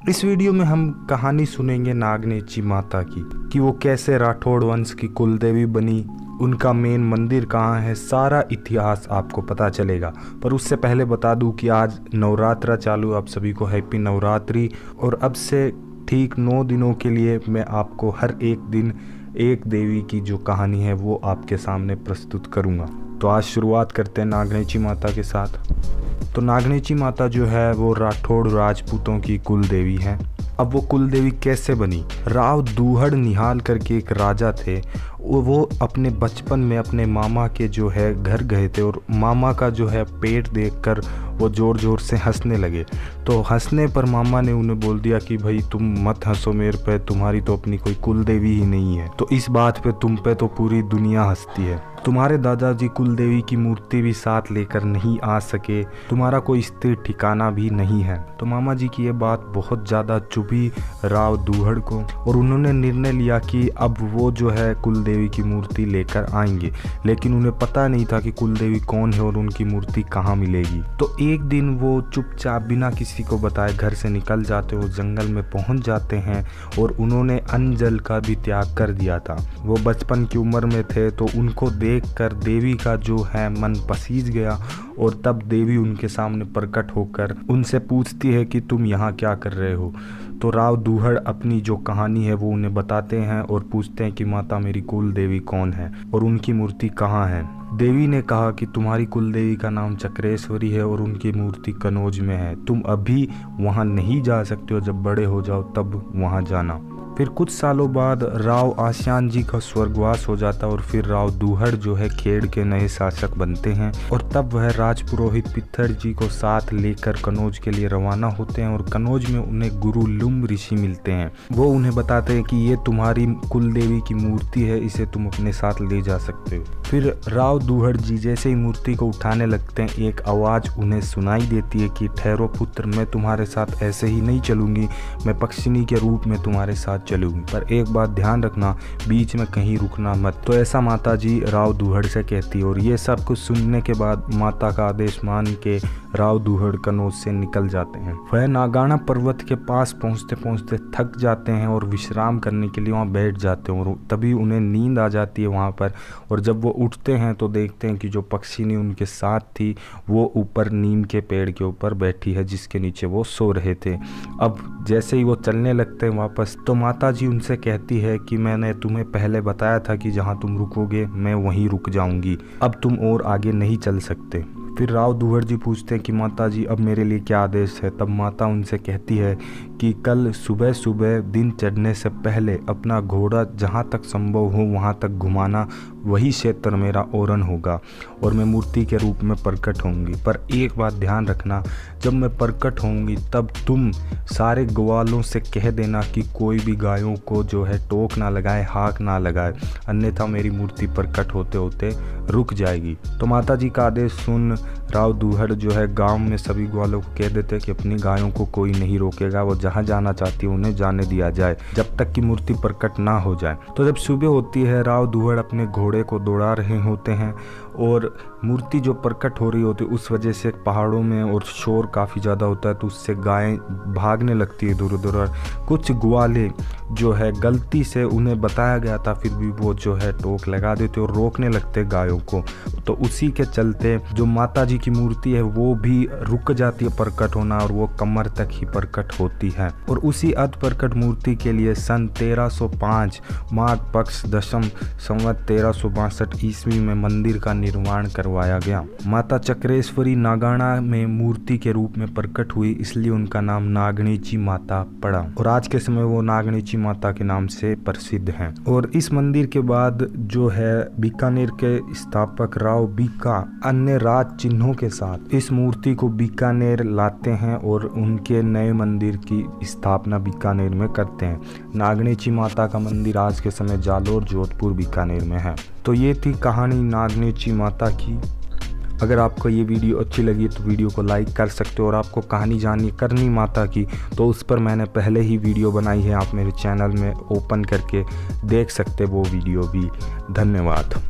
इस वीडियो में हम कहानी सुनेंगे नागनेची माता की, कि वो कैसे राठौड़ वंश की कुलदेवी बनी, उनका मेन मंदिर कहाँ है, सारा इतिहास आपको पता चलेगा। पर उससे पहले बता दूं कि आज नवरात्रा चालू, आप सभी को हैप्पी नवरात्रि। और अब से ठीक 9 दिनों के लिए मैं आपको हर एक दिन एक देवी की जो कहानी है वो आपके सामने प्रस्तुत करूँगा। तो आज शुरुआत करते हैं नागनेची माता के साथ। तो नागनेची माता जो है वो राठौड़ राजपूतों की कुल देवी है। अब वो कुल देवी कैसे बनी? राव दूहड़ निहाल करके एक राजा थे। वो अपने बचपन में अपने मामा के जो है घर गए थे और मामा का जो है पेट देखकर वो ज़ोर ज़ोर से हंसने लगे। तो हंसने पर मामा ने उन्हें बोल दिया कि भाई तुम मत हंसो मेरे पे, तुम्हारी तो अपनी कोई कुल देवी ही नहीं है, तो इस बात पे तुम पे तो पूरी दुनिया हंसती है। तुम्हारे दादाजी कुल देवी की मूर्ति भी साथ लेकर नहीं आ सके, तुम्हारा कोई स्थिर ठिकाना भी नहीं है। तो मामा जी की ये बात बहुत ज़्यादा चुभी राव दूहड़ को, और उन्होंने निर्णय लिया कि अब वो जो है कुल देवी की मूर्ति लेकर आएंगे। लेकिन उन्हें पता नहीं था कि कुल देवी कौन है और उनकी मूर्ति कहाँ मिलेगी। तो एक दिन वो चुपचाप बिना किसी को बताए घर से निकल जाते, वो जंगल में पहुंच जाते हैं और उन्होंने अन्न जल का भी त्याग कर दिया था। वो बचपन की उम्र में थे, तो उनको देखकर देवी का जो है मन पसीज गया, और तब देवी उनके सामने प्रकट होकर उनसे पूछती है कि तुम यहाँ क्या कर रहे हो। तो राव दूहड़ अपनी जो कहानी है वो उन्हें बताते हैं और पूछते हैं कि माता मेरी कुल देवी कौन है और उनकी मूर्ति कहाँ है। देवी ने कहा कि तुम्हारी कुल देवी का नाम चक्रेश्वरी है और उनकी मूर्ति कनौज में है, तुम अभी वहाँ नहीं जा सकते हो, जब बड़े हो जाओ तब वहाँ जाना। फिर कुछ सालों बाद राव आसियान जी का स्वर्गवास हो जाता और फिर राव दूहड़ जो है खेड़ के नए शासक बनते हैं, और तब वह राजपुरोहित पित्थड़ जी को साथ लेकर कनौज के लिए रवाना होते हैं। और कनौज में उन्हें गुरु लुम्ब ऋषि मिलते हैं। वो उन्हें बताते हैं कि ये तुम्हारी कुल देवी की मूर्ति है, इसे तुम अपने साथ ले जा सकते हो। फिर राव दूहड़ जी जैसे ही मूर्ति को उठाने लगते हैं, एक आवाज़ उन्हें सुनाई देती है कि ठहरो पुत्र, मैं तुम्हारे साथ ऐसे ही नहीं चलूँगी, मैं पक्षिणी के रूप में तुम्हारे साथ चलूंगी, पर एक बात ध्यान रखना, बीच में कहीं रुकना मत। तो ऐसा माता जी राव दूहड़ से कहती है। और ये सब कुछ सुनने के बाद माता का आदेश मान के राव दूहड़ कनौज से निकल जाते हैं। वह नागाना पर्वत के पास पहुंचते पहुंचते थक जाते हैं और विश्राम करने के लिए वहां बैठ जाते हैं, और तभी उन्हें नींद आ जाती है वहां पर। और जब वो उठते हैं तो देखते हैं कि जो पक्षिणी उनके साथ थी वो ऊपर नीम के पेड़ के ऊपर बैठी है, जिसके नीचे वो सो रहे थे। अब जैसे ही वो चलने लगते हैं वापस, तो माता जी उनसे कहती है कि मैंने तुम्हें पहले बताया था कि जहाँ तुम रुकोगे मैं वहीं रुक जाऊंगी, अब तुम और आगे नहीं चल सकते। फिर राव दूहड़ जी पूछते हैं कि माता जी अब मेरे लिए क्या आदेश है। तब माता उनसे कहती है कि कल सुबह सुबह दिन चढ़ने से पहले अपना घोड़ा जहाँ तक संभव हो वहाँ तक घुमाना, वही क्षेत्र मेरा ओरन होगा और मैं मूर्ति के रूप में प्रकट होंगी। पर एक बात ध्यान रखना, जब मैं प्रकट होंगी तब तुम सारे ग्वालों से कह देना कि कोई भी गायों को जो है टोक ना लगाए, हाक ना लगाए, अन्यथा मेरी मूर्ति प्रकट होते होते रुक जाएगी। तो माता जी का आदेश सुन राव दूहड़ जो है गांव में सभी ग्वालों को कह देते कि अपनी गायों को कोई नहीं रोकेगा, वो जहां जाना चाहती है उन्हें जाने दिया जाए जब तक कि मूर्ति प्रकट ना हो जाए। तो जब सुबह होती है, राव दूहड़ अपने घोड़े को दौड़ा रहे होते हैं और मूर्ति जो प्रकट हो रही होती है उस वजह से पहाड़ों में और शोर काफ़ी ज़्यादा होता है, तो उससे गायें भागने लगती है दूर दूर। कुछ ग्वाले जो है गलती से उन्हें बताया गया था फिर भी वो जो है टोक लगा देते और रोकने लगते गायों को। तो उसी के चलते जो माता जी की मूर्ति है वो भी रुक जाती है प्रकट होना, और वो कमर तक ही प्रकट होती है। और उसी अध प्रकट मूर्ति के लिए सन 1305 माघ पक्ष दशम संवत 1362 ईस्वी में मंदिर का निर्माण करवाया गया। माता चक्रेश्वरी नागाना में मूर्ति के रूप में प्रकट हुई, इसलिए उनका नाम नागनेची माता पड़ा, और आज के समय वो नागनेची माता के नाम से प्रसिद्ध हैं। और इस मंदिर के बाद जो है बीकानेर के स्थापक राव बीका अन्य राज चिन्हों के साथ इस मूर्ति को बीकानेर लाते हैं और उनके नए मंदिर की स्थापना बीकानेर में करते हैं। नागनेची माता का मंदिर आज के समय जालोर, जोधपुर, बीकानेर में है। तो ये थी कहानी नागनेची माता की। अगर आपको ये वीडियो अच्छी लगी तो वीडियो को लाइक कर सकते हो, और आपको कहानी जाननी करनी माता की तो उस पर मैंने पहले ही वीडियो बनाई है, आप मेरे चैनल में ओपन करके देख सकते वो वीडियो भी। धन्यवाद।